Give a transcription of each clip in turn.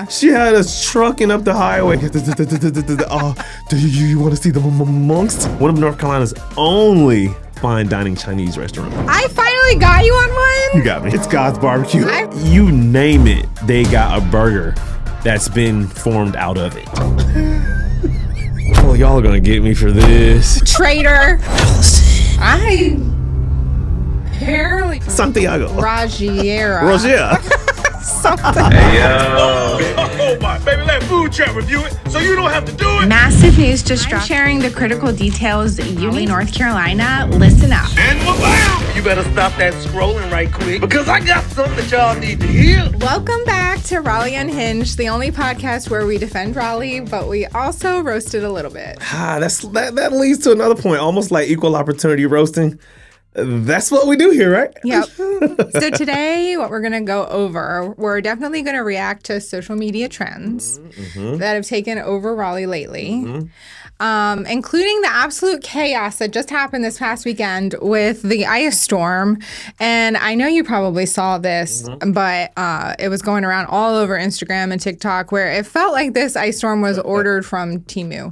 She had us trucking up the highway. Oh, do you want to see the monks? One of North Carolina's only fine dining Chinese restaurant. I finally got you on one. You got me. It's God's Barbecue. You name it, they got a burger that's been formed out of it. Oh, y'all are gonna get me for this. Traitor. I barely. Santiago. Roger. Something. Hey, yo. Oh, my baby, let Food Chat review it so you don't have to do it. Massive news just dropped. Sharing the critical details. Raleigh, North Carolina. Listen up. And wha-bam! You better stop that scrolling right quick because I got something that y'all need to hear. Welcome back to Raleigh Unhinged, the only podcast where we defend Raleigh, but we also roast it a little bit. That leads to another point, almost like equal opportunity roasting. That's what we do here, right? Yep. So today, what we're going to go over, we're definitely going to react to social media trends that have taken over Raleigh lately, including the absolute chaos that just happened this past weekend with the ice storm. And I know you probably saw this, but it was going around all over Instagram and TikTok where it felt like this ice storm was ordered from Temu.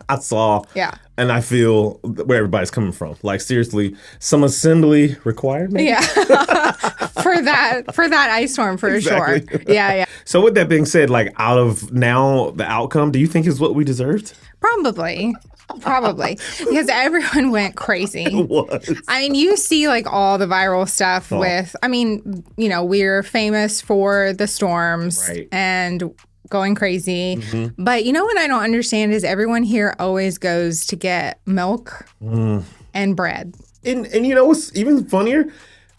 I saw. Yeah. And I feel where everybody's coming from. Like, seriously, some assembly required, maybe? Yeah. for that ice storm, for Exactly. sure. Yeah. So with that being said, like, out of now, the outcome, do you think is what we deserved? Probably. Because everyone went crazy. It was. I mean, you see like all the viral stuff with, I mean, you know, we're famous for the storms and going crazy. But you know what I don't understand is everyone here always goes to get milk and bread. And you know what's even funnier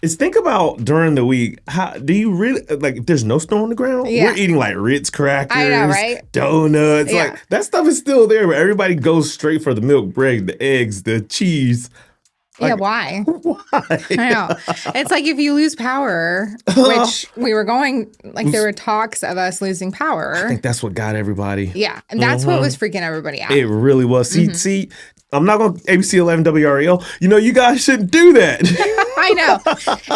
is think about during the week, how do you really, like, there's no snow on the ground? Yeah. We're eating like Ritz crackers, I know, right? Donuts. Yeah. Like, that stuff is still there, but everybody goes straight for the milk, bread, the eggs, the cheese. Yeah, Like, why? Why? I know. It's like if you lose power, which we were going, like there were talks of us losing power. I think that's what got everybody. Yeah, and that's what was freaking everybody out. It really was. See, I'm not going to ABC 11 WREL. You know, you guys shouldn't do that. I know.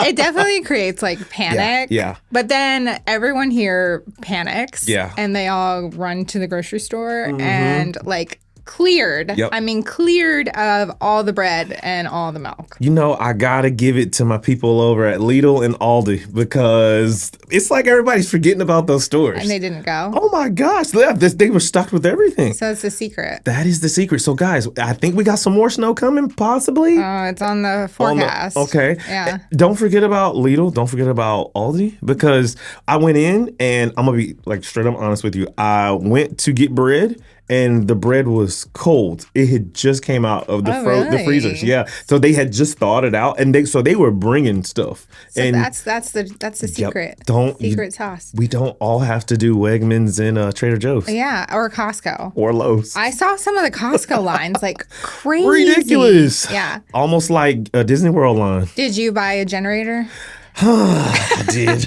It definitely creates like panic. Yeah. But then everyone here panics. Yeah. And they all run to the grocery store and like cleared. Yep. I mean, cleared of all the bread and all the milk. You know, I gotta give it to my people over at Lidl and Aldi because it's like everybody's forgetting about those stores. And they didn't go. Oh my gosh, they were stocked with everything. So it's a secret. That is the secret. So guys, I think we got some more snow coming, possibly. It's on the forecast. Okay. Yeah. Don't forget about Lidl. Don't forget about Aldi because I went in and I'm gonna be like straight up honest with you. I went to get bread. And the bread was cold. It had just came out of the the freezers. Yeah, so they had just thawed it out, and they were bringing stuff. So and that's the secret. Secret sauce. We don't all have to do Wegmans and Trader Joe's. Yeah, or Costco Or Lowe's. I saw some of the Costco lines like crazy. Ridiculous. Yeah. Almost like a Disney World line. Did you buy a generator? I did.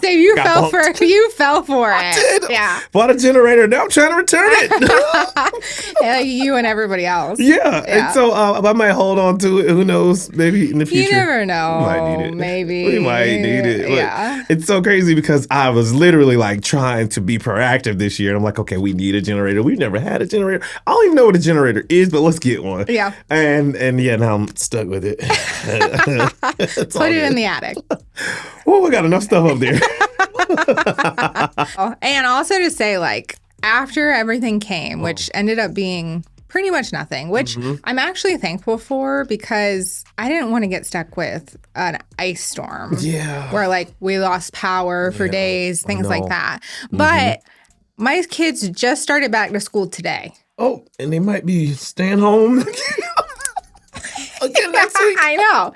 So you fell for it. I did. Yeah. Bought a generator. Now I'm trying to return it. Yeah, you and everybody else. Yeah. And so I might hold on to it. Who knows? Maybe in the future. You never know. We might need it. Maybe. We might need it. Look, Yeah. it's so crazy because I was literally like trying to be proactive this year. And I'm like, okay, we need a generator. We've never had a generator. I don't even know what a generator is, but let's get one. Yeah. And yeah, now I'm stuck with it. Put it in the attic. Well, we got enough stuff up there. And also to say, like, after everything came, which ended up being pretty much nothing, which I'm actually thankful for because I didn't want to get stuck with an ice storm. Yeah. Where, like, we lost power for days, things like that. But my kids just started back to school today. Oh, and they might be staying home again next week. I know.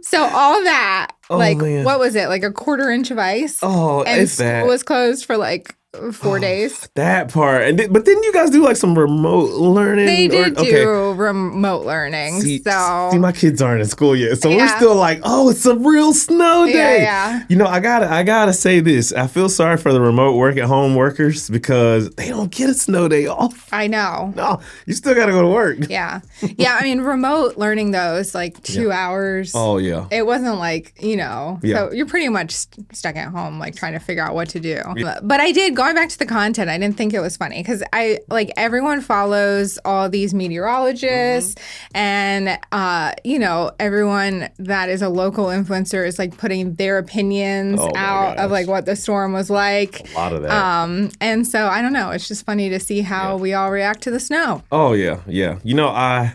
So all that, Oh, like, man. what was it? Like a 1/4 inch of ice? Oh, and it's that. school was closed for like 4 days. That part. But didn't you guys do like some remote learning? They did do remote learning. See, so my kids aren't in school yet. So we're Yeah. still like, oh, it's a real snow day. Yeah. You know, I gotta say this. I feel sorry for the remote work at home workers because they don't get a snow day off. I know. No, you still gotta go to work. Yeah. Yeah. I mean, remote learning, though, is like 2 hours. Oh, yeah. It wasn't like, Yeah. so you're pretty much stuck at home, like trying to figure out what to do. But I did, going back to the content, I didn't think it was funny because everyone follows all these meteorologists and, everyone that is a local influencer is like putting their opinions out of like what the storm was like. A lot of that. And so I don't know. It's just funny to see how we all react to the snow. Oh, yeah. Yeah. You know, I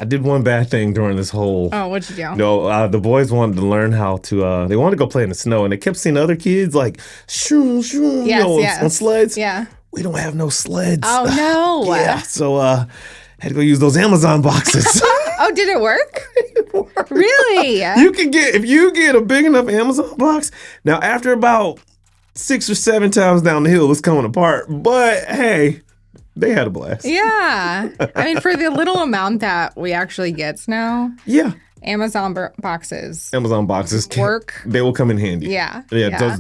did one bad thing during this whole. Oh, what'd you do? The boys wanted to learn how to. They wanted to go play in the snow, and they kept seeing other kids like shoo shoo, on sleds. Yeah. We don't have no sleds. Oh no. Yeah. So had to go use those Amazon boxes. Oh, did it work? Really? If you get a big enough Amazon box. Now, after about 6 or 7 times down the hill, it's coming apart. But hey. They had a blast. Yeah. I mean, for the little amount that we actually get snow. Yeah. Amazon boxes. Amazon boxes work. They will come in handy. Yeah.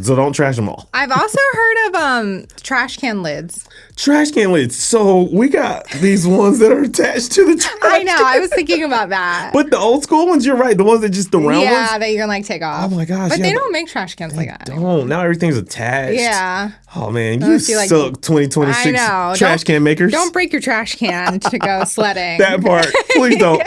So don't trash them all. I've also heard of trash can lids. Trash can lids. So we got these ones that are attached to the trash I know. can. I was thinking about that. But the old school ones, you're right. The ones that just the round ones. Yeah, that you can like take off. Oh my gosh. But they don't make trash cans like that. Don't. Now everything's attached. Yeah. Oh man, you suck 2026 I know. trash can makers. Don't break your trash can to go sledding. That part. Please don't.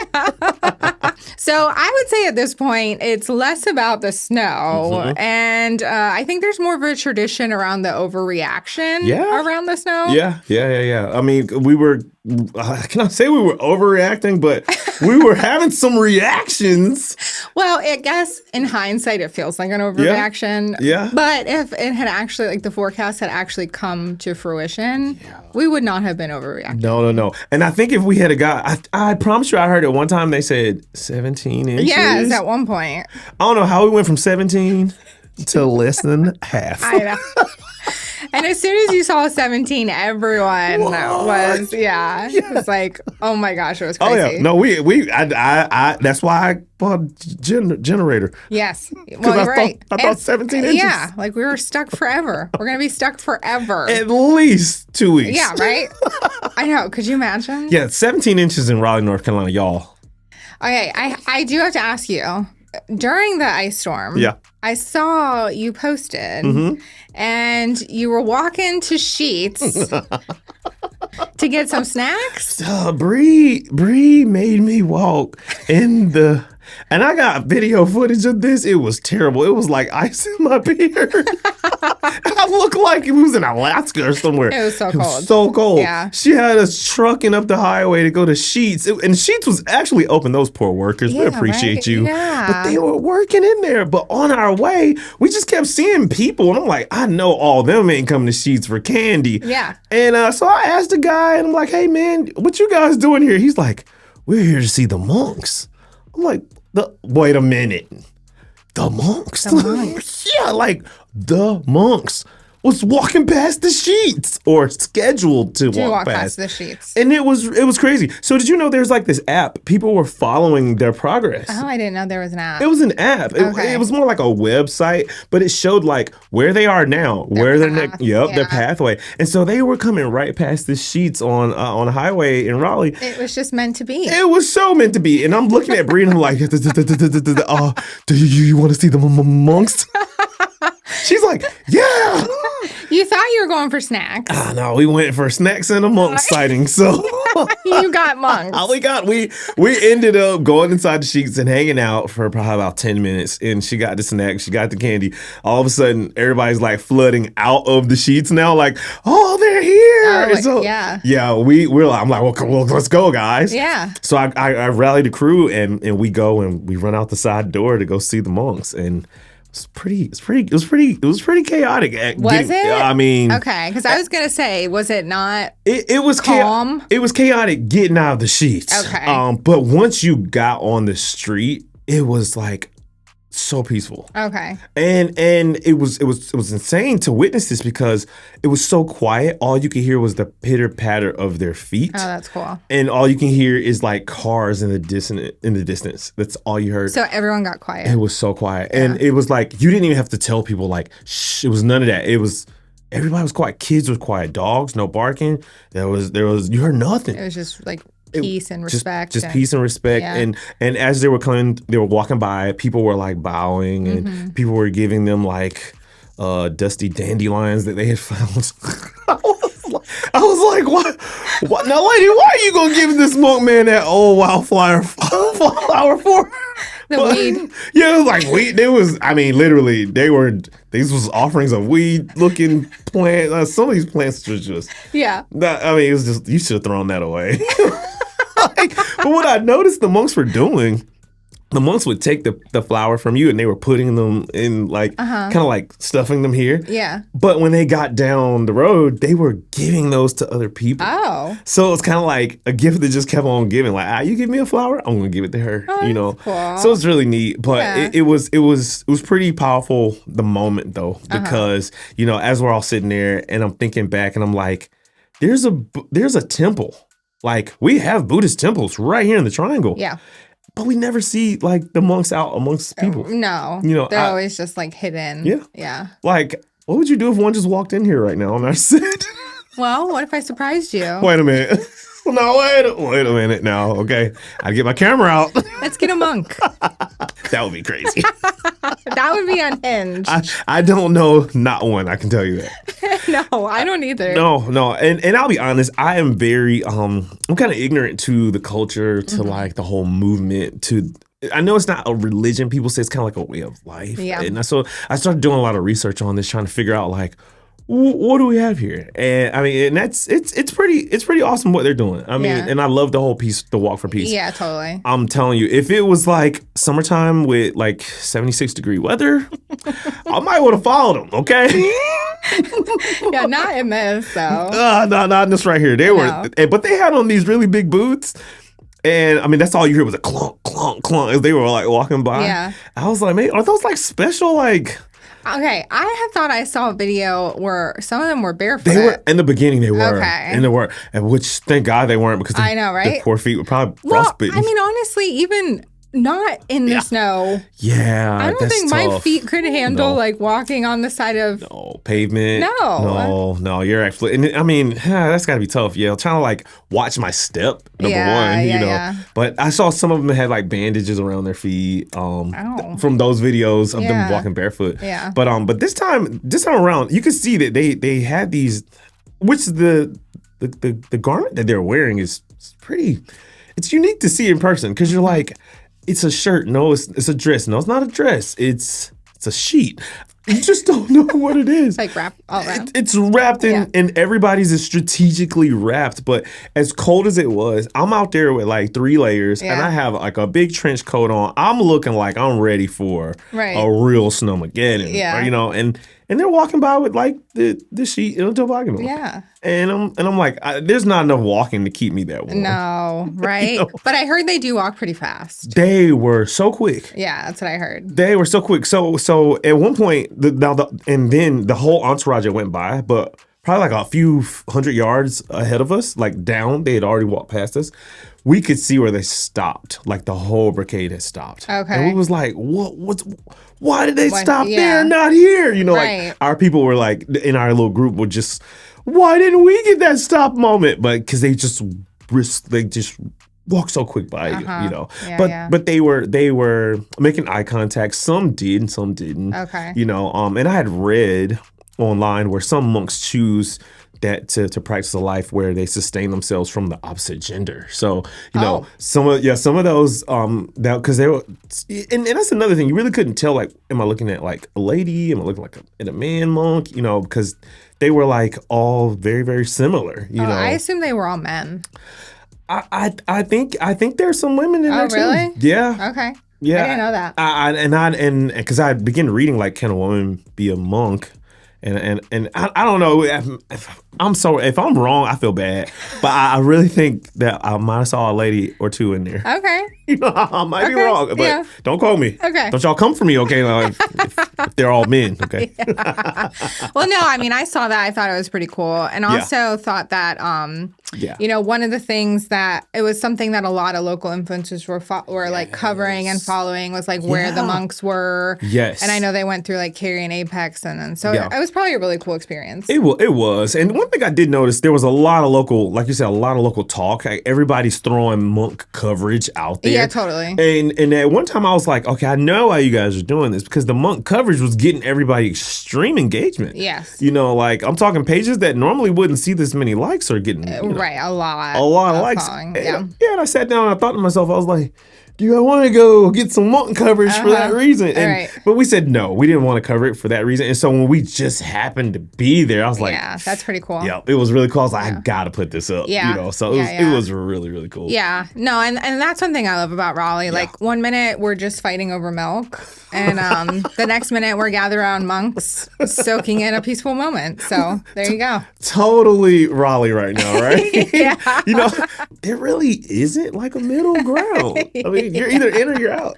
So I would say at this point, it's less about the snow. And I think there's more of a tradition around the overreaction around the snow. Yeah. I mean, we were, I cannot say we were overreacting, but we were having some reactions. Well, I guess in hindsight, it feels like an overreaction. Yeah. But if it had actually, like the forecast had actually come to fruition, we would not have been overreacting. No. And I think if we had I promise you, I heard at one time they said 17 inches. Yes, at one point. I don't know how we went from 17 to less than half. I know. And as soon as you saw 17, everyone was, it was like, oh my gosh, it was crazy. Oh yeah, no, I that's why I bought a generator. Yes, well, you're right. I thought 17 inches. Yeah, like we were stuck forever. We're gonna be stuck forever. At least 2 weeks. Yeah, right. I know. Could you imagine? Yeah, 17 inches in Raleigh, North Carolina, y'all. Okay, I do have to ask you. During the ice storm, I saw you posted, and you were walking to Sheets to get some snacks. Bree made me walk in the, and I got video footage of this. It was terrible. It was like ice in my beard. I looked like it was in Alaska or somewhere. It was so cold. It was so cold. Yeah. She had us trucking up the highway to go to Sheets. And Sheets was actually open. Those poor workers. We appreciate you. Yeah. But they were working in there. But on our way, we just kept seeing people. And I'm like, I know all them ain't coming to Sheets for candy. Yeah. And so I asked the guy, and I'm like, hey, man, what you guys doing here? He's like, we're here to see the monks. I'm like, wait a minute. The monks? The monks. Yeah, like the monks was walking past the Sheets or scheduled to walk past the Sheets. And it was crazy. So did you know there's like this app? People were following their progress. Oh, I didn't know there was an app. It was an app. It was more like a website, but it showed like where they are now, where their next, their pathway. And so they were coming right past the Sheets on a highway in Raleigh. It was just meant to be. It was so meant to be. And I'm looking at Bree and I'm like, do you want to see the monks? She's like, yeah. You thought you were going for snacks. No, we went for snacks and a monk sighting. So you got monks. We ended up going inside the Sheets and hanging out for probably about 10 minutes. And she got the snacks, she got the candy. All of a sudden, everybody's like flooding out of the Sheets now. Like, oh, they're here. I'm like, well, let's go, guys. Yeah. So I rallied the crew and we go and we run out the side door to go see the monks. And it was pretty chaotic. Was it? I mean, okay, because I was gonna say, was it not? It was calm. It was chaotic getting out of the Sheets. Okay. But once you got on the street, it was like So peaceful. Okay. And it was insane to witness this because it was so quiet. All you could hear was the pitter patter of their feet. Oh, that's cool. And all you can hear is like cars in the distance. That's all you heard. So everyone got quiet. It was so quiet. And it was like you didn't even have to tell people like shh. It was none of that. It was everybody was quiet. Kids were quiet. Dogs, no barking. There was you heard nothing. It was just like peace and respect. Just peace and respect. Yeah. And as they were walking by, people were like bowing and people were giving them like dusty dandelions that they had found. I was like, what? Now, lady, why are you gonna give this monk man that old wildflower flower for? The weed. Yeah, it was like weed. Literally, these was offerings of weed looking plants. Some of these plants were just, Yeah. it was just, you should have thrown that away. But what I noticed the monks were doing, the monks would take the flower from you and they were putting them in like, kind of like stuffing them here. Yeah. But when they got down the road, they were giving those to other people. Oh. So it's kind of like a gift that just kept on giving. Like, you give me a flower, I'm gonna give it to her. Oh, that's cool. So it's really neat. But Yeah. it was pretty powerful the moment though, because as we're all sitting there and I'm thinking back and I'm like, there's a temple. Like we have Buddhist temples right here in the triangle. Yeah. But we never see like the monks out amongst people. No. They're always just like hidden. Yeah. Yeah. Like, what would you do if one just walked in here right now on our set? Well, what if I surprised you? Wait a minute. No, wait a minute now. Okay. I'd get my camera out. Let's get a monk. That would be crazy. That would be unhinged. I don't know not one, I can tell you that. No, I don't either. No. And I'll be honest, I am very I'm kind of ignorant to the culture, to like the whole movement, I know it's not a religion. People say it's kind of like a way of life. Yeah. And so I started doing a lot of research on this, trying to figure out like, what do we have here? And it's pretty awesome what they're doing. And I love the whole the walk for peace. Yeah, totally. I'm telling you, if it was like summertime with like 76-degree weather, I might would have followed them. Okay. Yeah, not in this though. Not in this right here. But they had on these really big boots. And that's all you heard was a clunk, clunk, clunk as they were like walking by. Yeah. I was like, man, are those like special like? Okay, I had thought I saw a video where some of them were barefoot. They were in the beginning. They were, okay, and they were, and which thank God they weren't because I know, right? Their poor feet were probably well, frostbitten. Honestly, even not in the snow. Yeah, I don't think my feet could handle like walking on the side of pavement. No, you're actually, and that's got to be tough. Yeah, I'm trying to like watch my step. Number one, Yeah. But I saw some of them had like bandages around their feet. From those videos of them walking barefoot. Yeah. But this time around, you can see that they had these, which the garment that they're wearing is pretty. It's unique to see in person because you're like. It's a shirt. No, it's a dress. No, it's not a dress. It's a sheet. You just don't know what it is. It's like wrapped all around. It's wrapped in, and everybody's is strategically wrapped. But as cold as it was, I'm out there with like 3 layers, and I have like a big trench coat on. I'm looking like I'm ready for a real snowmageddon. Yeah. And they're walking by with like the sheet in a toboggan. Yeah. And I'm like, there's not enough walking to keep me that warm. No, right? But I heard they do walk pretty fast. They were so quick. Yeah, that's what I heard. They were so quick. So at one point, and then the whole entourage went by, but probably like a few hundred yards ahead of us, like down, they had already walked past us. We could see where they stopped. Like the whole brigade had stopped. Okay. And we was like, why did they stop there, not here? Like our people were like, in our little group were just, why didn't we get that stop moment? But because they just walk so quick by you, But they were making eye contact. Some did and some didn't. Okay. And I had read online where some monks choose that to practice a life where they sustain themselves from the opposite gender. So some of those that because they were, and that's another thing, you really couldn't tell, like, am I looking at like a lady, am I looking at a man monk, because they were like all very, very similar. I assume they were all men. I think there's some women in there too. Really? Yeah. Okay. Yeah. I didn't know that. And because I began reading like, can a woman be a monk? And I don't know. I'm sorry if I'm wrong. I feel bad, but I really think that I might have saw a lady or two in there. Okay. I might be wrong, but don't quote me. Okay. Don't y'all come for me, okay? If they're all men, okay? Well, no, I mean, I saw that. I thought it was pretty cool. And also thought that, one of the things that it was something that a lot of local influencers were like covering and following was like where the monks were. Yes. And I know they went through like Cary and Apex. And then so it was probably a really cool experience. It was. And one thing I did notice, there was a lot of local, like you said, a lot of local talk. Like, everybody's throwing monk coverage out there. Yeah, totally. And at one time I was like, okay, I know why you guys are doing this, because the monk coverage was getting everybody extreme engagement. Yes. Like I'm talking pages that normally wouldn't see this many likes are getting right, a lot of likes. Following. And I sat down and I thought to myself, I was like, do I want to go get some monk coverage for that reason? But we said no, we didn't want to cover it for that reason. And so when we just happened to be there, I was like, yeah, that's pretty cool. Yeah, it was really cool. I was like, I gotta put this up. Yeah. So it was really, really cool. Yeah. No, and that's one thing I love about Raleigh. Like 1 minute we're just fighting over milk, and the next minute we're gathered around monks soaking in a peaceful moment. So there you go. Totally Raleigh right now, right? Yeah. There really isn't like a middle ground. I mean, you're either in or you're out.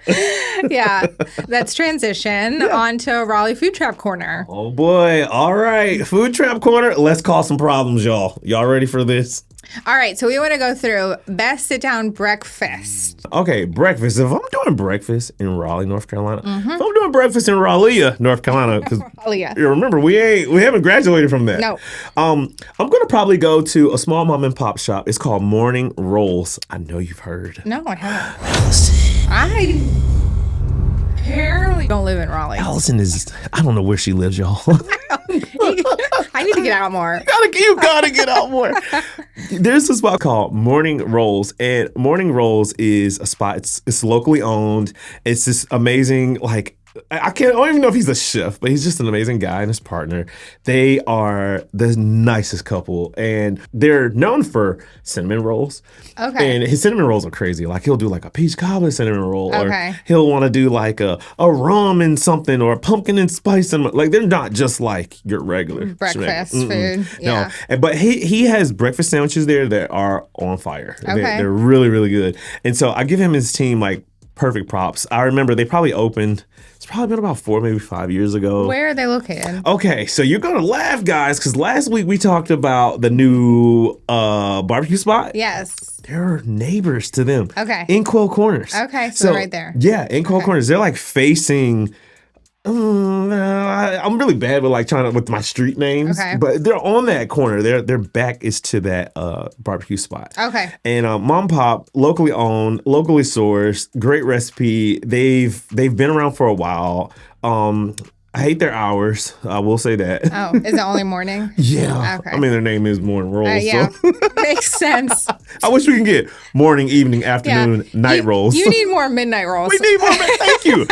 Yeah. Let's transition on to Raleigh Food Trap Corner. Oh boy. All right. Food Trap Corner. Let's cause some problems, y'all. Y'all ready for this? All right, so we want to go through best sit-down breakfast. Okay, breakfast. If I'm doing breakfast in Raleigh, North Carolina, if I'm doing breakfast in Raleigh, North Carolina, because you remember we haven't graduated from that. No. I'm gonna probably go to a small mom and pop shop. It's called Morning Rolls. I know you've heard. No, I haven't. I apparently don't live in Raleigh. Allison I don't know where she lives, y'all. I need to get out more. You gotta get out more. There's a spot called Morning Rolls, and Morning Rolls is a spot. It's locally owned. It's this amazing, like, I don't even know if he's a chef, but he's just an amazing guy and his partner. They are the nicest couple, and they're known for cinnamon rolls. Okay. And his cinnamon rolls are crazy. Like, he'll do like a peach cobbler cinnamon roll, okay, or he'll want to do like a rum and something, or a pumpkin and spice. And like, they're not just like your regular breakfast food. Yeah. No, but he has breakfast sandwiches there that are on fire. Okay. They're really, really good. And so I give him his team like perfect props. I remember they probably opened, it's probably been about 4, maybe 5 years ago. Where are they located? Okay, so you're going to laugh, guys, because last week we talked about the new barbecue spot. Yes. They're neighbors to them. Okay. In Quail Corners. Okay, so they're right there. Yeah, in Quail Corners. They're like facing... I'm really bad with my street names, but they're on that corner. Their back is to that barbecue spot. Okay. And Mom Pop, locally owned, locally sourced, great recipe. They've been around for a while. I hate their hours. I will say that. Oh, is it only morning? Yeah. Okay. I mean, their name is Morning Rolls. Yeah. So. Makes sense. I wish we can get morning, evening, afternoon, night rolls. You need more midnight rolls. We need more. Thank you.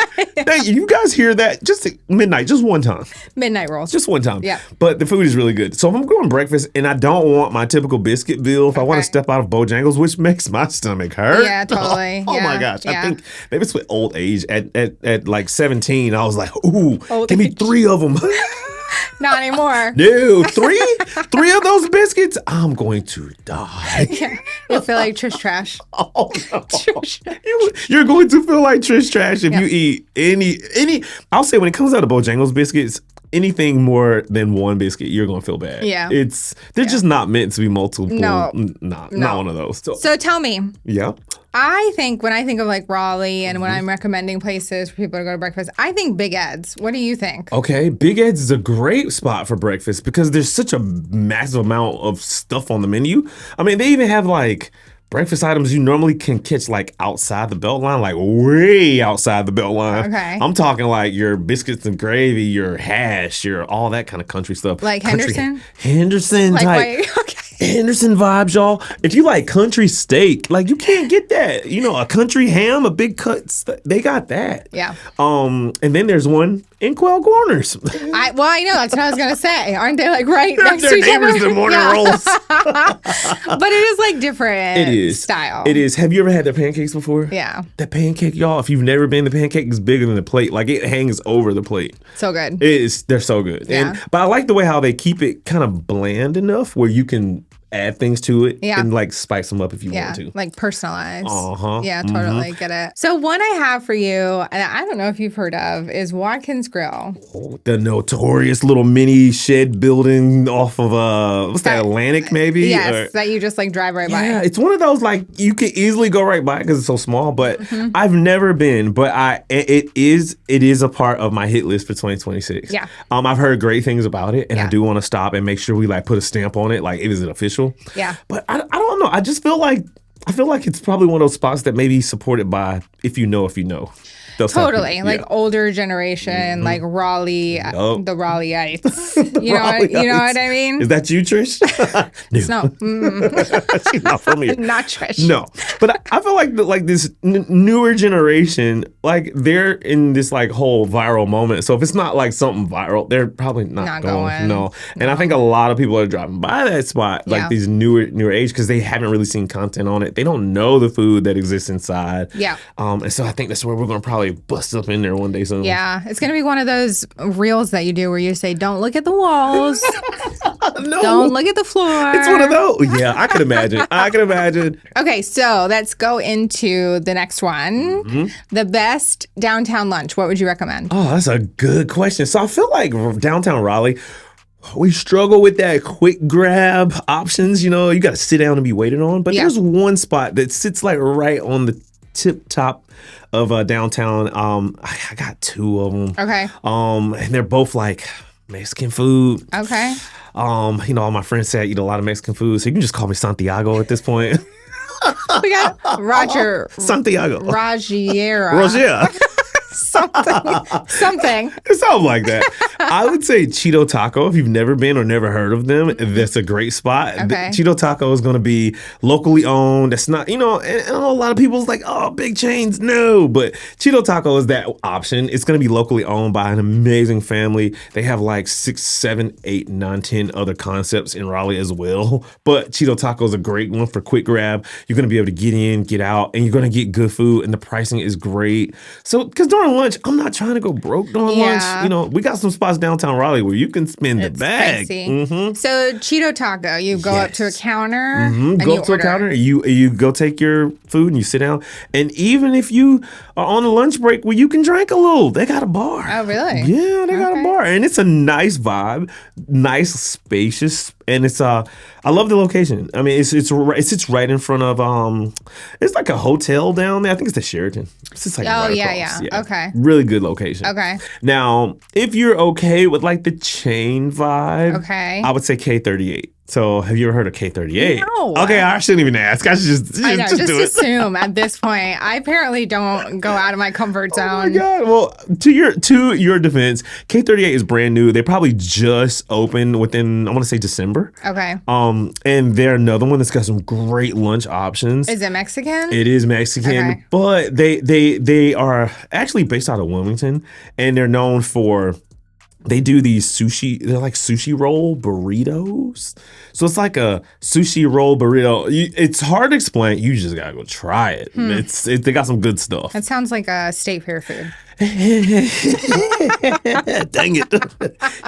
Thank you. You guys hear that? Just midnight, just one time. Midnight rolls. Just one time. Yeah. But the food is really good. So if I'm going breakfast and I don't want my typical biscuit bill, if I want to step out of Bojangles, which makes my stomach hurt. Yeah, totally. Oh my gosh. I think maybe it's with old age. At like 17, I was like, ooh, give me 3 of them. Not anymore. No, 3 of those biscuits, I'm going to die. Yeah. You'll feel like Trish Trash. Oh no. You're going to feel like Trish Trash if you eat any. I'll say when it comes out of Bojangles biscuits, anything more than one biscuit, you're going to feel bad. Yeah. They're just not meant to be multiple. No. Not one of those. So tell me. Yeah. I think when I think of like Raleigh and when I'm recommending places for people to go to breakfast, I think Big Ed's. What do you think? Okay, Big Ed's is a great spot for breakfast because there's such a massive amount of stuff on the menu. I mean, they even have like breakfast items you normally can catch like outside the belt line, like way outside the belt line. Okay. I'm talking like your biscuits and gravy, your hash, your all that kind of country stuff. Like Henderson? Henderson like, type. wait, okay. Henderson vibes, y'all. If you like country steak, like you can't get that. You know, a country ham, a big cut, they got that. Yeah. And then there's one in Quail Corners. I know, that's what I was gonna say. Aren't they like right next to each They're neighbors, other? the Morning Rolls. But it is like different. It is style. It is. Have you ever had their pancakes before? Yeah. The pancake, y'all. If you've never been, the pancake is bigger than the plate. Like it hangs over the plate. So good. It is. They're so good. Yeah. But I like the way how they keep it kind of bland enough where you can add things to it Yeah. and like spice them up if you Yeah, want to. like personalized. Uh-huh. Yeah, totally get it. So one I have for you, and I don't know if you've heard of, is Watkins Grill. The notorious little mini shed building off of what's that, Atlantic maybe? Yes, that you just like drive right by. Yeah, it's one of those like you can easily go right by because it's so small. But Mm-hmm. I've never been, but it is a part of my hit list for 2026. Yeah. I've heard great things about it, and I Yeah. do want to stop and make sure we like put a stamp on it, like is it official? Yeah. But I don't know. I just feel like it's probably one of those spots that may be supported by if you know. Those type of Totally, people. like Yeah. older generation, like Raleigh, the Raleigheites. You know Raleigheites. what I mean? Is that you, Trish? No, She's not from here. not Trish. No, but I feel like this newer generation, like they're in this like whole viral moment. So if it's not like something viral, they're probably not going. No, and I think a lot of people are driving by that spot, like Yeah. these newer age, because they haven't really seen content on it. They don't know the food that exists inside. Yeah. And so I think that's where we're gonna probably bust up in there one day soon. Yeah, it's gonna be one of those reels that you do where you say, "Don't look at the walls, No, don't look at the floor." it's one of those. Yeah, I can imagine. Okay, so let's go into the next one. Mm-hmm. The best downtown lunch. What would you recommend? Oh, that's a good question. So I feel like downtown Raleigh, we struggle with that quick grab options. You know, you got to sit down and be waited on. But Yeah. there's one spot that sits like right on the tip top of downtown. I got two of them. Okay. And they're both like Mexican food. Okay. All my friends say I eat a lot of Mexican food, so you can just call me Santiago at this point. We got Roger Santiago. Ragiera. Roger. Something. Something like that. I would say Cheeto Taco. If you've never been or never heard of them, that's a great spot. Okay. Cheeto Taco is going to be locally owned. That's not, and I know a lot of people's like, oh, big chains. No, but Cheeto Taco is that option. It's going to be locally owned by an amazing family. They have like 6, 7, 8, 9, 10 other concepts in Raleigh as well. But Cheeto Taco is a great one for quick grab. You're going to be able to get in, get out, and you're going to get good food, and the pricing is great. So, because during lunch, I'm not trying to go broke during Yeah. lunch. We got some spots downtown Raleigh where you can spend the bag. Pricey. So Cheeto Taco, you go up to a counter and Go you up to a order. counter, you go take your food and you sit down. And even if you are on a lunch break where you can drink a little, they got a bar. Oh, really? Yeah, they got a Okay. bar. And it's a nice vibe, nice, spacious. And it's I love the location. I mean, it sits right in front of it's like a hotel down there. I think it's the Sheraton. It's just like Oh, right yeah, across. yeah. Okay. Really good location. Okay. Now, if you're okay with like the chain vibe, Okay. I would say K38. So, have you ever heard of K38? No. Okay, I shouldn't even ask. I should just I know, just do it. assume at this point. I apparently don't go out of my comfort zone. Oh my God. Well, to your defense, K38 is brand new. They probably just opened within, I want to say December. Okay. And they're another one that's got some great lunch options. Is it Mexican? It is Mexican, Okay. but they are actually based out of Wilmington, and they're known for. They do these sushi. They're like sushi roll burritos. So it's like a sushi roll burrito. It's hard to explain. You just gotta go try it. They got some good stuff. That sounds like a state fair food. Dang it!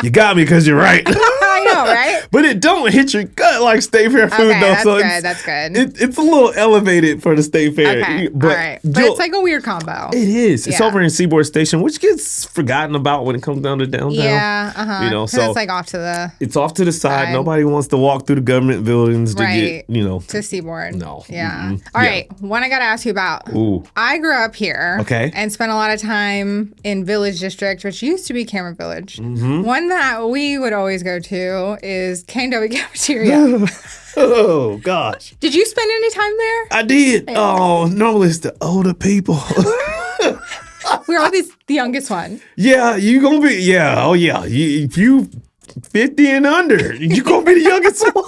You got me because you're right. I know, right? But it don't hit your gut like state fair food Okay, though. that's So good. That's good. It's a little elevated for the state fair. Okay. But All right. But it's like a weird combo. it is. It's Yeah. over in Seaboard Station, which gets forgotten about when it comes down to downtown. Yeah. Uh-huh. So So it's like off to the it's off to the side. Side. Nobody wants to walk through the government buildings to Right. get, to Seaboard. No. Yeah. Mm-mm. All Yeah. right. One I got to ask you about. Ooh. I grew up here. Okay. And spent a lot of time in Village District, which used to be Cameron Village. Mm-hmm. One that we would always go to is K&W Cafeteria. Oh gosh. Did you spend any time there? I did. Oh, normally it's the older people. We're always the youngest one. Yeah, you gonna be. Yeah, oh yeah. If you 50 and under, you gonna be the youngest one.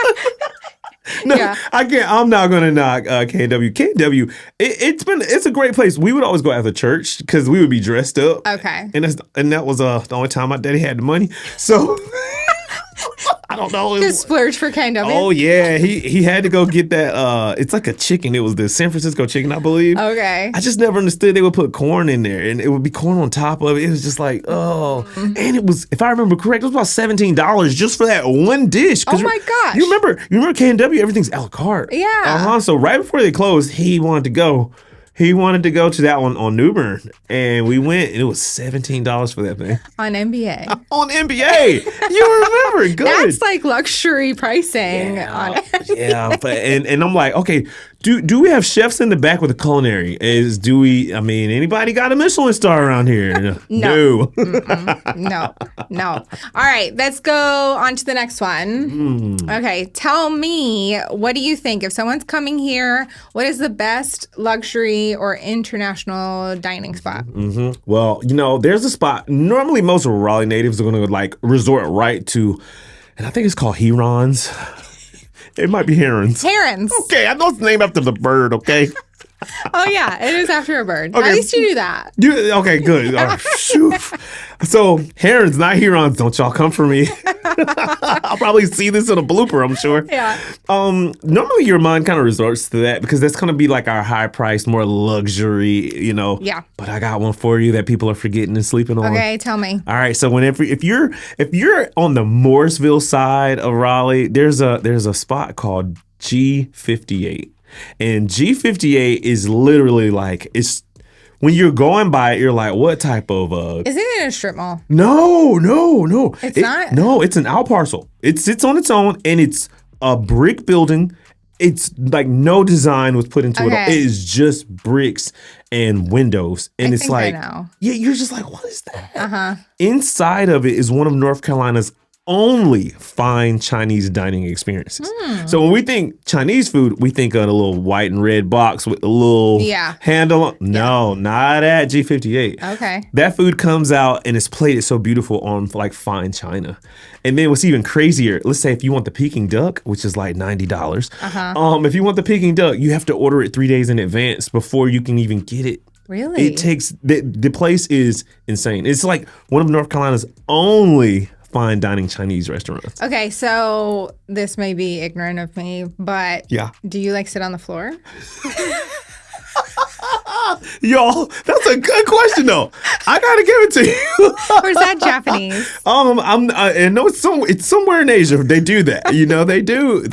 No, Yeah. I can't. I'm not gonna knock KW. KW. It's a great place. We would always go after church because we would be dressed up. Okay. And that was the only time my daddy had the money. So I don't know. Just splurge for KW. Oh yeah, he had to go get that. It's like a chicken. It was the San Francisco chicken, I believe. Okay. I just never understood they would put corn in there, and it would be corn on top of it. It was just like, and it was, if I remember correct, it was about $17 just for that one dish. Oh my gosh. You remember KW? Everything's a la carte. Yeah. So right before they closed, he wanted to go. He wanted to go to that one on New Bern, and we went, and it was $17 for that thing. On NBA. On NBA. You remember. Good. That's like luxury pricing. Yeah, but and I'm like, okay, do we have chefs in the back with a culinary? Anybody got a Michelin star around here? No. No. All right, let's go on to the next one. Okay, tell me, what do you think? If someone's coming here, what is the best luxury or international dining spot? Well, there's a spot. Normally, most Raleigh natives are going to like resort right to, and I think it's called Herons. It might be herons. Herons. Okay, I know it's named after the bird, okay? Oh, yeah, it is after a bird. Okay. At least you do that. Okay, good. Shoot. So, herons, not herons. Don't y'all come for me. I'll probably see this in a blooper, I'm sure. Yeah. Normally, your mind kind of resorts to that because that's going to be like our high price, more luxury, Yeah. But I got one for you that people are forgetting and sleeping on. Okay, tell me. All right, so if you're on the Morrisville side of Raleigh, there's a spot called G58. And G58 is literally like, it's when you're going by it, you're like, what type of Is it in a strip mall? No. It's not? No, it's an out parcel. It sits on its own, and it's a brick building. It's like no design was put into it. Okay. It is just bricks and windows. And I it's think like, I know. yeah, you're just like, what is that? Inside of it is one of North Carolina's only fine Chinese dining experiences. So when we think Chinese food, we think of a little white and red box with a little handle. No, not at G58. Okay. That food comes out and it's plated so beautiful on like fine china. And then what's even crazier, let's say if you want the Peking duck, which is like $90. If you want the Peking duck, you have to order it 3 days in advance before you can even get it. Really? It takes, the place is insane. It's like one of North Carolina's only fine dining Chinese restaurants. Okay, so this may be ignorant of me, but Yeah. do you like sit on the floor? Y'all, that's a good question though. I gotta give it to you. Or is that Japanese? I know it's somewhere in Asia. They do that. They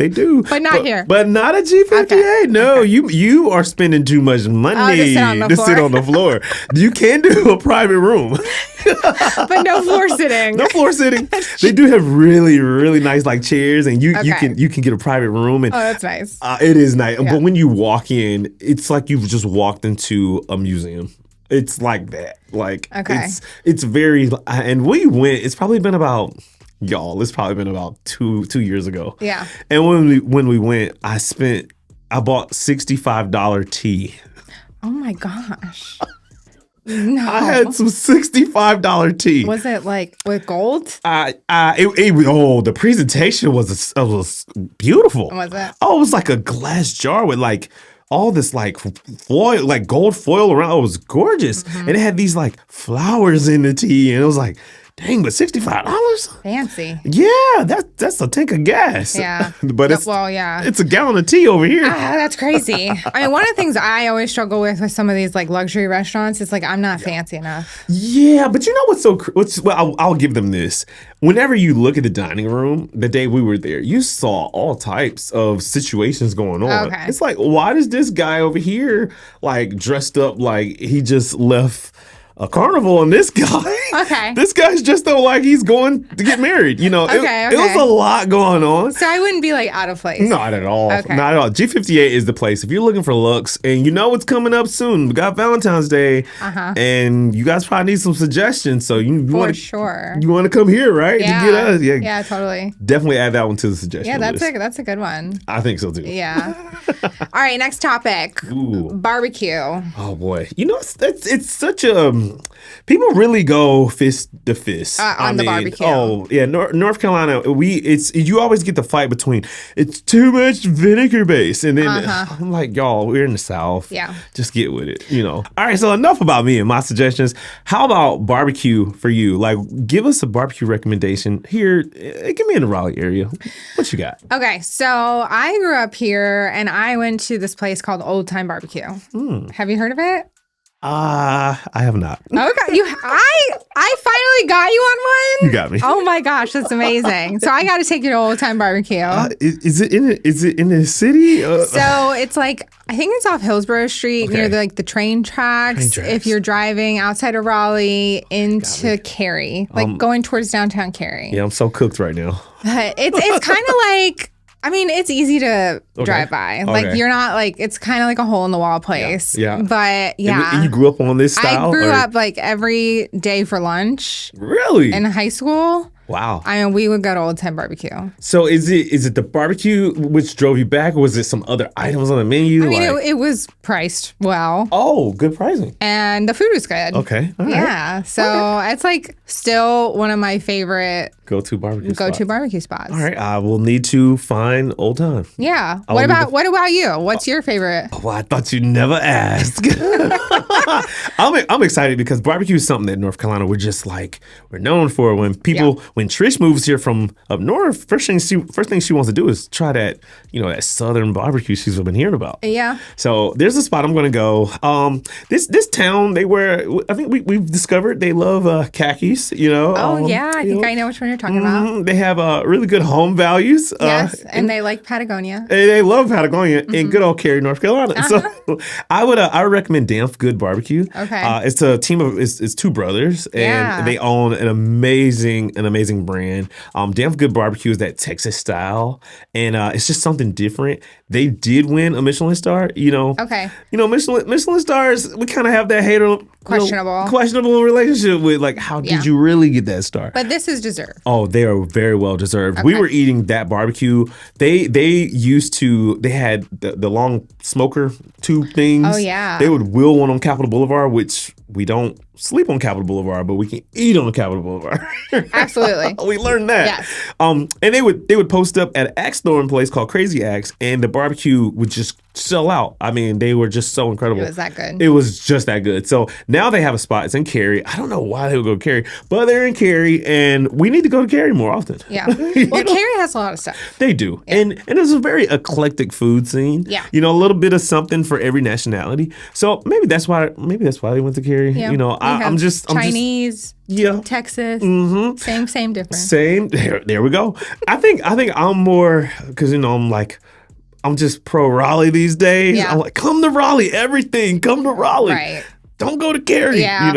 do. But not here. But not at G58. Okay. No, you are spending too much money to sit on the floor. sit on the floor. You can do a private room. But no floor sitting. No floor sitting. They do have really, really nice like chairs, and you Okay. can get a private room. And Oh, that's nice. it is nice. Yeah. But when you walk in, it's like you've just walked into a museum. It's like that. Like Okay. it's very. And we went. It's probably been about. Y'all, it's probably been about two years ago. Yeah. And when we went, I bought $65 tea. Oh my gosh. No. I had some $65 tea. Was it like with gold? The presentation was beautiful. Was it? Oh, it was like a glass jar with like all this like foil, like gold foil around. It was gorgeous, and it had these like flowers in the tea, and it was like, dang, but $65? Fancy. Yeah, that's a tank of gas. Yeah. But yeah. it's a gallon of tea over here. That's crazy. I mean, one of the things I always struggle with some of these like luxury restaurants is like I'm not fancy enough. Yeah, but you know well, I'll give them this. Whenever you look at the dining room, the day we were there, you saw all types of situations going on. Okay. It's like, why does this guy over here like dressed up like he just left a carnival, and this guy, this guy's just though like he's going to get married. It was a lot going on. So I wouldn't be like out of place. Not at all. Okay. Not at all. G58 is the place. If you're looking for looks, and you know what's coming up soon, we got Valentine's Day, and you guys probably need some suggestions. So you want to come here, right? Yeah. To get us. Yeah, totally. Definitely add that one to the suggestion. Yeah, list. that's a good one. I think so too. Yeah. All right, next topic. Ooh. Barbecue. Oh boy, it's such a People really go fist to fist on the barbecue. Oh yeah, North Carolina. You always get the fight between it's too much vinegar base, and then I'm like, y'all, we're in the South. Yeah, just get with it, All right, so enough about me and my suggestions. How about barbecue for you? Like, give us a barbecue recommendation here. Give me in the Raleigh area. What you got? Okay, so I grew up here, and I went to this place called Old Time Barbecue. Have you heard of it? I have not. Okay, I finally got you on one. You got me. Oh my gosh, that's amazing. So I got to take you to Old Time Barbecue. Is it in the city? So it's like, I think it's off Hillsborough Street near the train tracks. If you're driving outside of Raleigh into Cary, like going towards downtown Cary. Yeah, I'm so cooked right now. It's kind of like, I mean, it's easy to drive by. Like, you're not like, it's kind of like a hole in the wall place. Yeah. But yeah. And you grew up on this style? I grew up like every day for lunch. Really? In high school. Wow. I mean, we would go to Old Time Barbecue. So is it the barbecue which drove you back, or was it some other items on the menu? I mean, it was priced well. Oh, good pricing. And the food was good. Okay. All right. Yeah. So it's like still one of my favorite go-to barbecue spots. All right. I will need to find Old Time. Yeah. What about you? What's your favorite? Well, I thought you'd never ask. I'm excited because barbecue is something that North Carolina we're known for. When Trish moves here from up north, first thing she wants to do is try that that southern barbecue she's been hearing about. Yeah. So there's a spot I'm going to go. This town I think we've discovered they love khakis. Oh yeah, I think I know which one you're talking about. They have really good home values. Yes, and they like Patagonia. They love Patagonia in good old Cary, North Carolina. So I would recommend Damp Good Barbecue. Okay. It's a team of it's two brothers, and they own an amazing brand. Damn Good Barbecue is that Texas style, and it's just something different. They did win a Michelin star. Okay. Michelin stars, we kind of have that questionable relationship with, like, how did you really get that star? But this is deserved. Oh, they are very well deserved. Okay. We were eating that barbecue. They had the long smoker tube things. Oh yeah. They would wheel one on Capitol Boulevard, which we don't sleep on Capitol Boulevard, but we can eat on the Capitol Boulevard. Absolutely. We learned that. Yes. And they would post up at an axe throwing place called Crazy Axe, and the barbecue would just sell out. I mean, they were just so incredible. It was that good. It was just that good. So now they have a spot. It's in Cary. I don't know why they would go to Cary, but they're in Cary, and we need to go to Cary more often. Yeah. Well, Cary has a lot of stuff. They do. Yeah. And it's a very eclectic food scene. Yeah. A little bit of something for every nationality. So maybe that's why they went to Cary. Yeah. I'm just Chinese. Yeah. Texas. Mm-hmm. Same difference. Same. There we go. I think I'm more, because I'm just pro Raleigh these days. Yeah. I'm like, come to Raleigh, everything. Come to Raleigh. Right. Don't go to Cary. Yeah.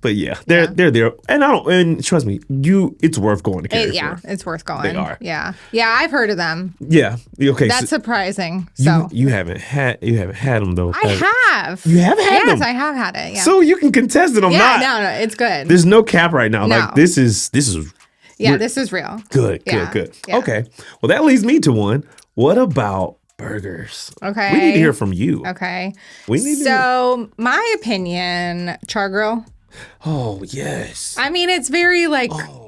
But they're there. And trust me, it's worth going to Cary. It's worth going. They are. Yeah. Yeah, I've heard of them. Yeah. Okay. That's surprising. So you haven't had them though. I have. You have had them? Yes, I have had it. Yeah. So you can contest it. I'm not. No, it's good. There's no cap right now. No. Like this is Yeah, this is real. Good. Yeah. Yeah. Okay. Well, that leads me to one. What about burgers? Okay. We need to hear from you. Okay. So, my opinion, char grill. Oh, yes. I mean, it's very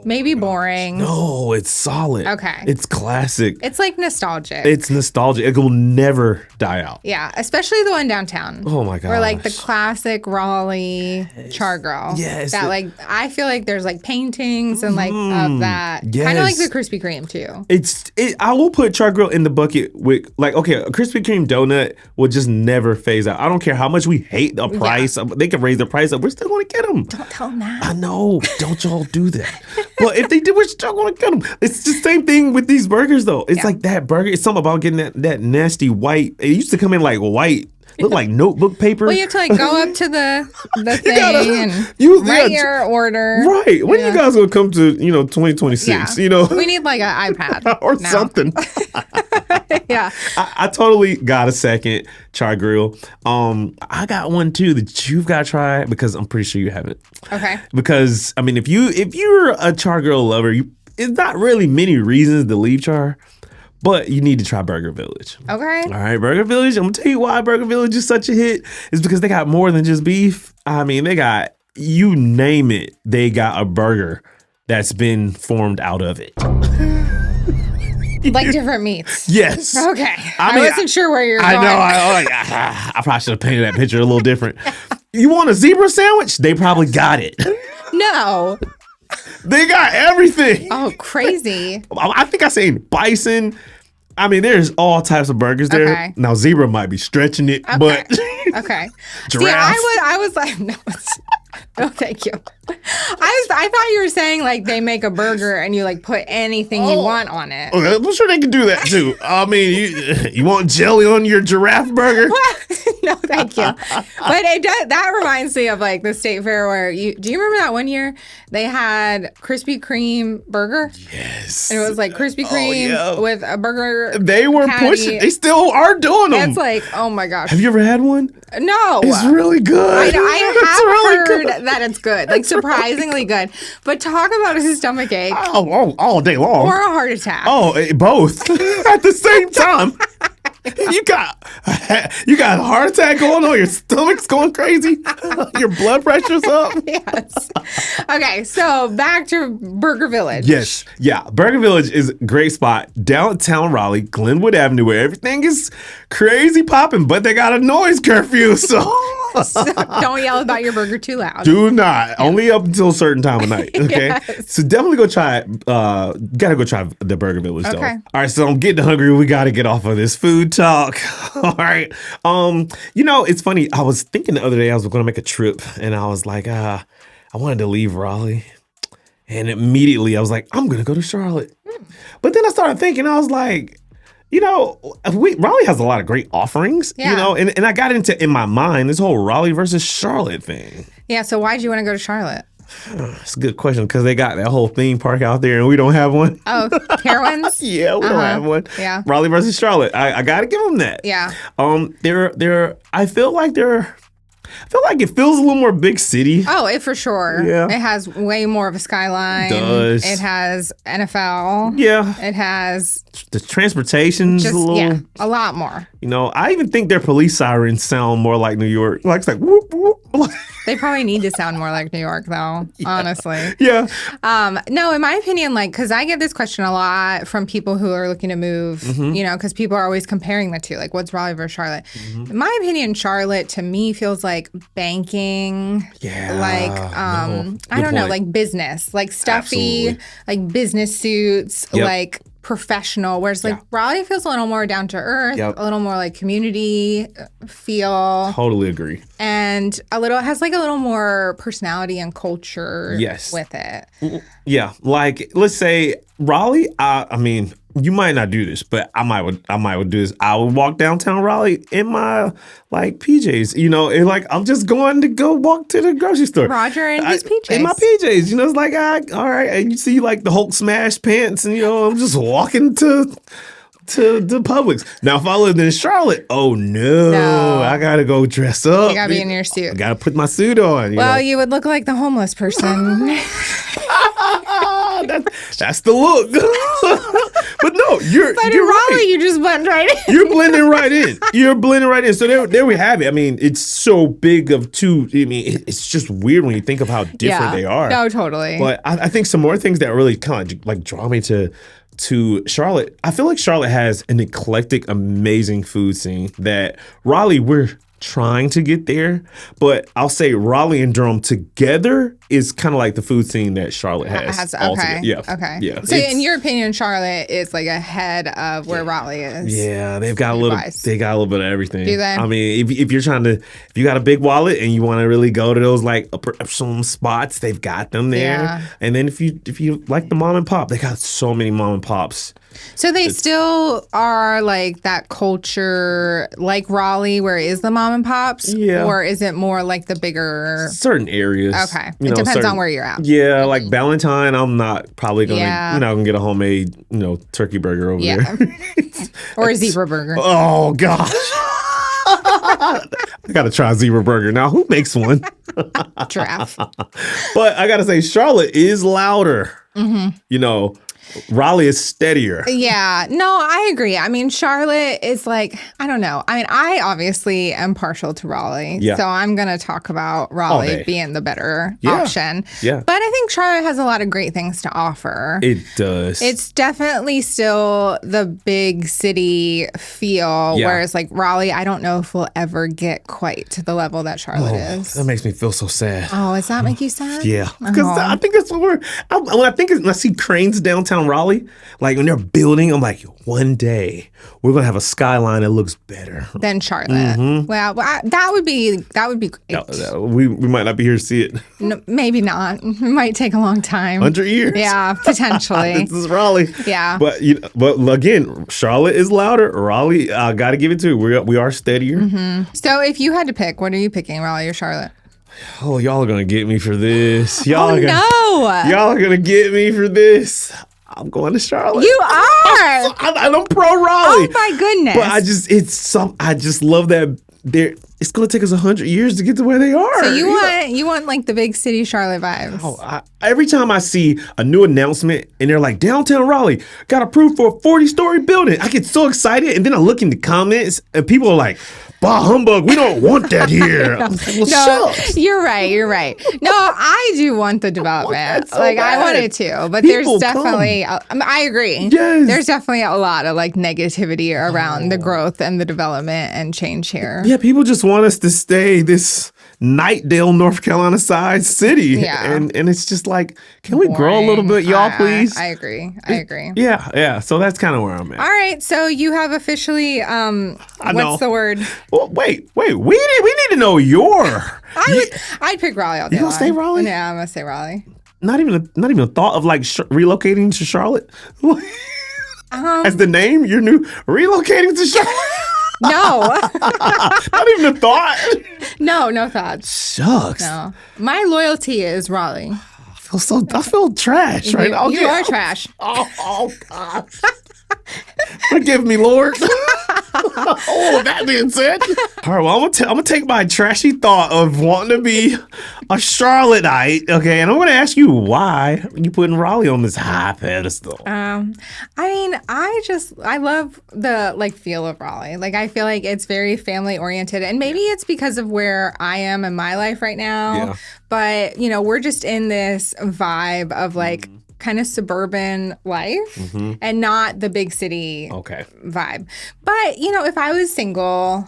maybe boring. No, it's solid. Okay. It's classic. It's like nostalgic. It's nostalgic. It will never die out. Yeah, especially the one downtown. Oh my god. Or like the classic Raleigh char grill. Yes. That I feel like there's paintings and of that. Yes. Kind of like the Krispy Kreme too. I will put char grill in the bucket with a Krispy Kreme donut will just never phase out. I don't care how much we hate the price. They can raise the price up. We're still going to get them. Don't tell them that. I know. Don't y'all do that. But if they did, we're still going to get them. It's the same thing with these burgers, though. It's like that burger. It's something about getting that nasty white. It used to come in white. Look like notebook paper. Well, you have to go up to the thing and write your order. Right. When you guys gonna come to 2026? Yeah. We need an iPad or now. something. Yeah. I totally got a second char grill. I got one too that you've got to try because I'm pretty sure you haven't. Okay. Because I mean, if you're a char grill lover, it's not really many reasons to leave char. But you need to try Burger Village. Okay. All right, Burger Village. I'm going to tell you why Burger Village is such a hit. It's because they got more than just beef. I mean, they got you name it, they got a burger that's been formed out of it. Like different meats. Yes. Okay. I wasn't sure where you're going. I know. I probably should have painted that picture a little different. You want a zebra sandwich? They probably got it. No. They got everything. Oh, crazy. I think I said bison. I mean, there's all types of burgers there. Okay. Now, zebra might be stretching it, Okay. but Okay. See, giraffe. I was like, no, thank you. I thought you were saying like they make a burger and you like put anything you want on it. Okay, I'm sure they can do that too. I mean, you want jelly on your giraffe burger? No, thank you. But it does, that reminds me of like the state fair where do you remember that one year they had Krispy Kreme burger? Yes. And it was like Krispy Kreme yeah. with a burger. They were patty. pushing. They still are doing them. It's like, oh my gosh. Have you ever had one? No. It's really good. I have heard that it's good, like surprisingly good. But talk about a stomach ache All day long. or a heart attack. Oh, both at the same time. You got a heart attack going on. Your stomach's going crazy. Your blood pressure's up. Yes. Okay, so back to Burger Village. Yes. Yeah. Burger Village is a great spot. Downtown Raleigh, Glenwood Avenue, where everything is crazy popping, but they got a noise curfew. So Don't yell about your burger too loud. do not. Only up until a certain time of night. Okay. Yes. So definitely go try it. Gotta go try the Burger Village though. Okay. All right. So I'm getting hungry. We gotta get off of this food talk. All right. It's funny. I was thinking the other day I was going to make a trip, and I was like, I wanted to leave Raleigh, and immediately I was like, I'm going to go to Charlotte. But then I started thinking, I was like, Raleigh has a lot of great offerings, Yeah. and I got in my mind this whole Raleigh versus Charlotte thing. Yeah, so why'd you want to go to Charlotte? That's a good question because they got that whole theme park out there and we don't have one. Oh, Carowinds? Yeah, we don't have one. Yeah. Raleigh versus Charlotte. I got to give them that. Yeah. I feel like it feels a little more big city. Oh, for sure. Yeah. It has way more of a skyline. It does. It has NFL. Yeah. It has The transportation's just, a little, a lot more. I even think their police sirens sound more like New York. Like it's like whoop whoop. They probably need to sound more like New York, though, honestly. Yeah. No, in my opinion, because I get this question a lot from people who are looking to move, because people are always comparing the two, like what's Raleigh versus Charlotte. In my opinion, Charlotte to me feels like banking, Yeah. I don't know, point. like business, like stuffy, Absolutely. like business suits, Yep. like professional, whereas like Raleigh feels a little more down to earth, Yep. a little more like community feel, Totally agree. and it has like a little more personality and culture Yes. with it. Yeah. Like let's say Raleigh. I mean, you might not do this, but I might would do this. I would walk downtown Raleigh in my PJs, and like I'm just going to go walk to the grocery store. Roger in his PJs. In my PJs, it's like all right, and you see like the Hulk smash pants, and I'm just walking to Publix. Now if I lived in Charlotte, oh no, I gotta go dress up. You gotta be in your suit. I gotta put my suit on. You would look like the homeless person. That's the look. But no, you're But in right. Raleigh, you just blend right in. You're blending right in. You're blending right in. So there we have it. I mean, it's so big of two. I mean, it's just weird when you think of how different they are. No, totally. But I think some more things that really kind of like draw me to Charlotte. I feel like Charlotte has an eclectic, amazing food scene that Raleigh, we're trying to get there. But I'll say Raleigh and Durham together is kind of like the food scene that Charlotte has. Okay. Yeah. Okay. Yeah. So in your opinion, Charlotte is like ahead of where Raleigh is. Yeah, they got a little bit of everything. Do they? I mean, if you got a big wallet and you want to really go to those like some spots, they've got them there. Yeah. And then if you like the mom and pop, they got so many mom and pops. So they still are like that culture, like Raleigh, where is the mom and pops? Yeah. Or is it more like the bigger? Certain areas. Okay. It depends on where you're at. Yeah, like Valentine, I'm not probably gonna gonna get a homemade turkey burger over there. Or a zebra burger. Oh gosh. I gotta try a zebra burger now. Who makes one? Giraffe. But I gotta say, Charlotte is louder. Raleigh is steadier. Yeah, no, I agree. I mean, Charlotte is like, I don't know. I mean, I obviously am partial to Raleigh. Yeah. So I'm going to talk about Raleigh being the better option. Yeah. But I think Charlotte has a lot of great things to offer. It does. It's definitely still the big city feel, whereas like Raleigh, I don't know if we'll ever get quite to the level that Charlotte is. That makes me feel so sad. Oh, does that make you sad? Yeah, because I think that's what when I see cranes downtown Raleigh, like when they're building, I'm like, one day we're gonna have a skyline that looks better Than Charlotte. Well, that would be great. We might not be here to see it. No, maybe not. It might take a long time. 100 years. Yeah, potentially. This is Raleigh. Yeah. But again, Charlotte is louder. Raleigh, got to give it to it. We are steadier. So if you had to pick, what are you picking, Raleigh or Charlotte? Oh, y'all are gonna get me for this. Y'all Oh, no! Y'all are gonna get me for this. I'm going to Charlotte. You are. I'm pro Raleigh. Oh my goodness! But I just love that it's gonna take us 100 years to get to where they are. So you want like the big city Charlotte vibes. Oh, every time I see a new announcement and they're like, downtown Raleigh got approved for a 40-story building, I get so excited, and then I look in the comments and people are like, bah humbug, we don't want that here. No, you're right. No, I do want the development. So like bad. I want it too, but People there's definitely I agree. Yes. There's definitely a lot of like negativity around the growth and the development and change here. Yeah, people just want us to stay this Knightdale, North Carolina size city. Yeah. And it's just like, can we grow a little bit, y'all, please? I agree. Yeah. So that's kind of where I'm at. All right, so you have officially what's the word? Well, wait. We need to know I'd pick Raleigh all day. You gonna say Raleigh? Yeah, I'm gonna say Raleigh. Not even a thought of like relocating to Charlotte. As the name, your new relocating to Charlotte. No. Not even a thought. No thoughts. Shucks. No. My loyalty is Raleigh. I feel trash right now. You are trash. Oh gosh. Forgive me, Lord. Oh, that being said. All right, well, I'm gonna take my trashy thought of wanting to be a Charlotteite, okay, and I'm gonna ask you why you putting Raleigh on this high pedestal. I mean, I love the like feel of Raleigh. Like I feel like it's very family oriented, and maybe it's because of where I am in my life right now. Yeah. But we're just in this vibe of like kind of suburban life and not the big city vibe. But, if I was single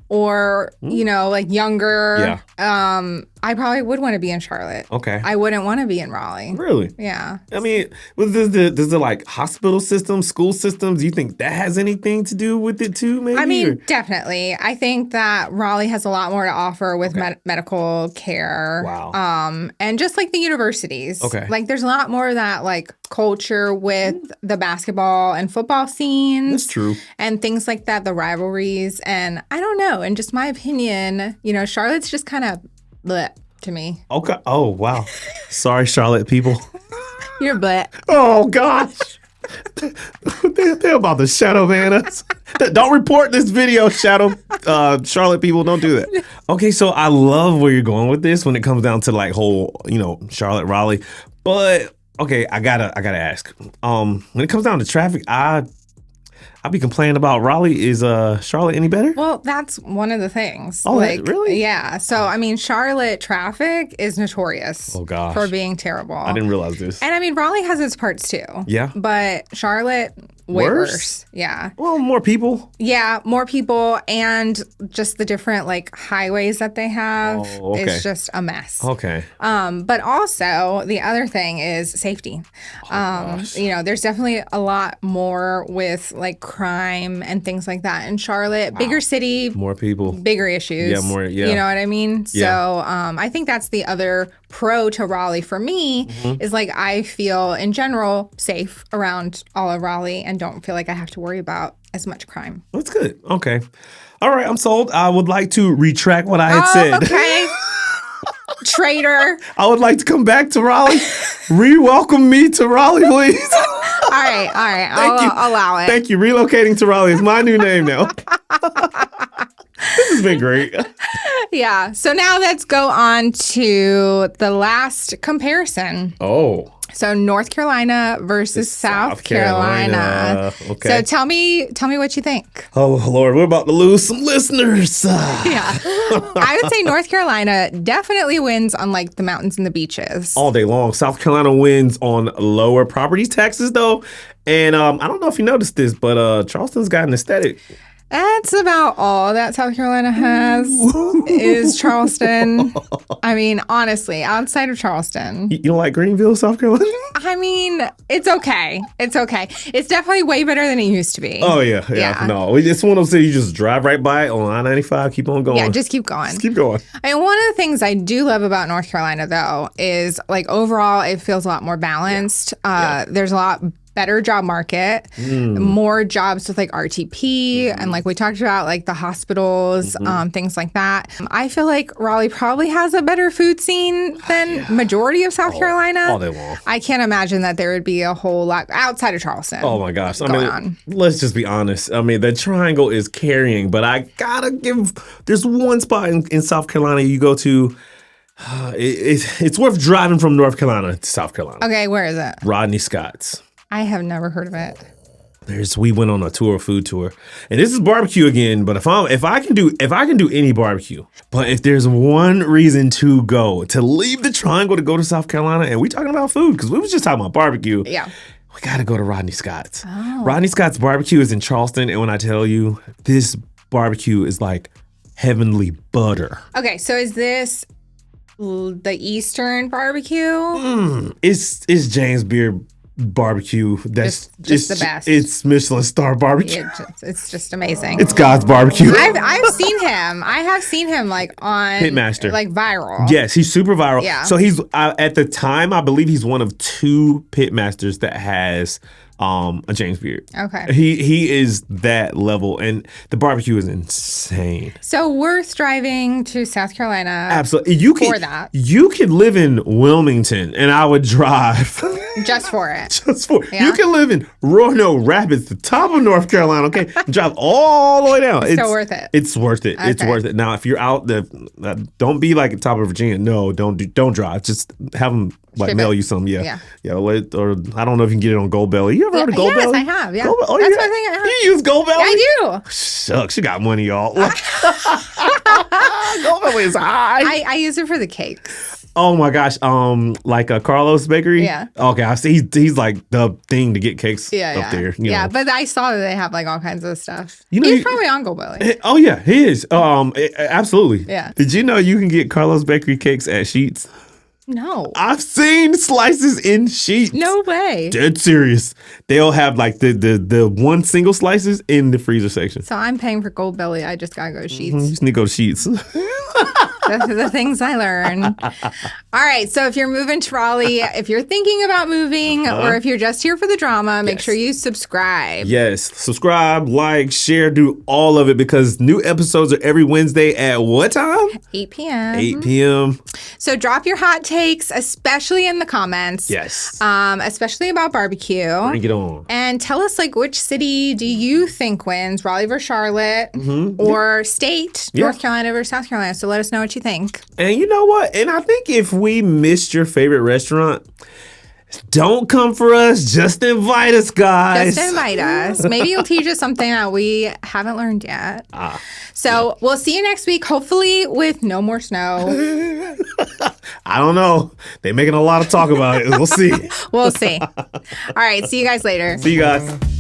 or, like younger, I probably would want to be in Charlotte. Okay. I wouldn't want to be in Raleigh. Really? Yeah. I mean, does the like hospital system, school systems, do you think that has anything to do with it too, maybe? I mean, definitely. I think that Raleigh has a lot more to offer with medical care. Wow. And just like the universities. Okay. Like there's a lot more of that like culture with the basketball and football scenes. That's true. And things like that, the rivalries. And I don't know. In just my opinion, Charlotte's just kind of bleh to me. Okay. Oh, wow. Sorry, Charlotte people. You're bleh. Oh, gosh. They're about to shadow ban us. Don't report this video, Charlotte people. Don't do that. Okay, so I love where you're going with this when it comes down to like whole, Charlotte, Raleigh. But okay, I gotta ask. When it comes down to traffic, I'll be complaining about Raleigh. Is Charlotte any better? Well, that's one of the things. Oh, really? Yeah. So, I mean, Charlotte traffic is notorious for being terrible. I didn't realize this. And I mean, Raleigh has its parts too. Yeah. But Charlotte, way worse. Yeah. Well, more people. Yeah, more people, and just the different like highways that they have is just a mess. Okay. But also the other thing is safety. There's definitely a lot more with like crime and things like that in Charlotte. Bigger city, more people, bigger issues. Yeah, more. Yeah. You know what I mean? Yeah. So I think that's the other pro to Raleigh for me is like I feel in general safe around all of Raleigh and don't feel like I have to worry about as much crime. That's good. Okay. All right, I'm sold. I would like to retract what I had said. Okay. Traitor. I would like to come back to Raleigh. Re-welcome me to Raleigh, please. All right. I'll allow it. Thank you. Relocating to Raleigh is my new name now. This has been great. Yeah. So now let's go on to the last comparison. Oh. So North Carolina versus South Carolina. Okay. So tell me what you think. Oh Lord, we're about to lose some listeners. Yeah. I would say North Carolina definitely wins on like the mountains and the beaches. All day long. South Carolina wins on lower property taxes though. And I don't know if you noticed this, but Charleston's got an aesthetic. That's about all that South Carolina has is Charleston. I mean, honestly, outside of Charleston. You don't like Greenville, South Carolina? I mean, it's okay. It's okay. It's definitely way better than it used to be. Oh, yeah. No, it's one of those cities you just drive right by it on I-95, keep on going. Yeah, just keep going. Just keep going. I mean, one of the things I do love about North Carolina, though, is like overall, it feels a lot more balanced. There's a lot better job market, more jobs with like RTP and like we talked about like the hospitals, things like that. I feel like Raleigh probably has a better food scene than majority of South Carolina. All day long. I can't imagine that there would be a whole lot outside of Charleston. Oh my gosh. I mean, let's just be honest. I mean, the triangle is carrying, but I gotta give, there's one spot in South Carolina you go to, it's worth driving from North Carolina to South Carolina. Okay, where is it? Rodney Scott's. I have never heard of it. We went on a food tour, and this is barbecue again. But if I can do any barbecue, but if there's one reason to leave the triangle to go to South Carolina, and we talking about food because we was just talking about barbecue. Yeah. We got to go to Rodney Scott's. Oh. Rodney Scott's barbecue is in Charleston, and when I tell you, this barbecue is like heavenly butter. Okay, so is this the Eastern barbecue? It's James Beard barbecue. That's just the best. It's Michelin star barbecue. It's just amazing. It's God's barbecue. I've seen him. I have seen him like on Pitmaster, like viral. Yes, he's super viral. Yeah. So he's at the time, I believe he's one of 2 Pitmasters that has a James Beard. Okay. He is that level, and the barbecue is insane. So worth driving to South Carolina. Absolutely. For that. You could live in Wilmington, and I would drive. Just for it. Just for it. Yeah. You can live in Roanoke Rapids, the top of North Carolina, okay? Drive all the way down. It's still worth it. It's worth it. Okay. It's worth it. Now, if you're out there, don't be like at the top of Virginia. No, don't drive. Just have them mail you some. Yeah. Or I don't know if you can get it on Goldbelly. You ever heard of Goldbelly? Yes, I have. Yeah. That's one thing I have. You use Goldbelly? I do. Shucks, you got money, y'all. Goldbelly is high. I use it for the cakes. Oh my gosh, like a Carlos Bakery? Yeah. Okay, I see. He's like the thing to get cakes up there. You know. But I saw that they have like all kinds of stuff. You know, He's probably on Goldbelly. Oh yeah, he is. Absolutely. Yeah. Did you know you can get Carlos Bakery cakes at Sheetz? No. I've seen slices in Sheetz. No way. Dead serious. They'll have like the one single slices in the freezer section. So I'm paying for Goldbelly. I just gotta go to Sheetz. You just need to go to Sheetz. the things I learn. All right. So if you're moving to Raleigh, if you're thinking about moving, or if you're just here for the drama, make sure you subscribe. Yes. Subscribe, like, share, do all of it because new episodes are every Wednesday at what time? 8 p.m. 8 p.m. So drop your hot takes, especially in the comments. Yes. Especially about barbecue. Bring it on. And tell us, like, which city do you think wins, Raleigh versus Charlotte, or state, North Carolina versus South Carolina? So let us know what you think. And you know what? And I think if we missed your favorite restaurant, don't come for us. Just invite us, guys. Just invite us. Maybe you'll teach us something that we haven't learned yet. So we'll see you next week, hopefully with no more snow. I don't know. They're making a lot of talk about it. We'll see. We'll see. All right. See you guys later. See you guys.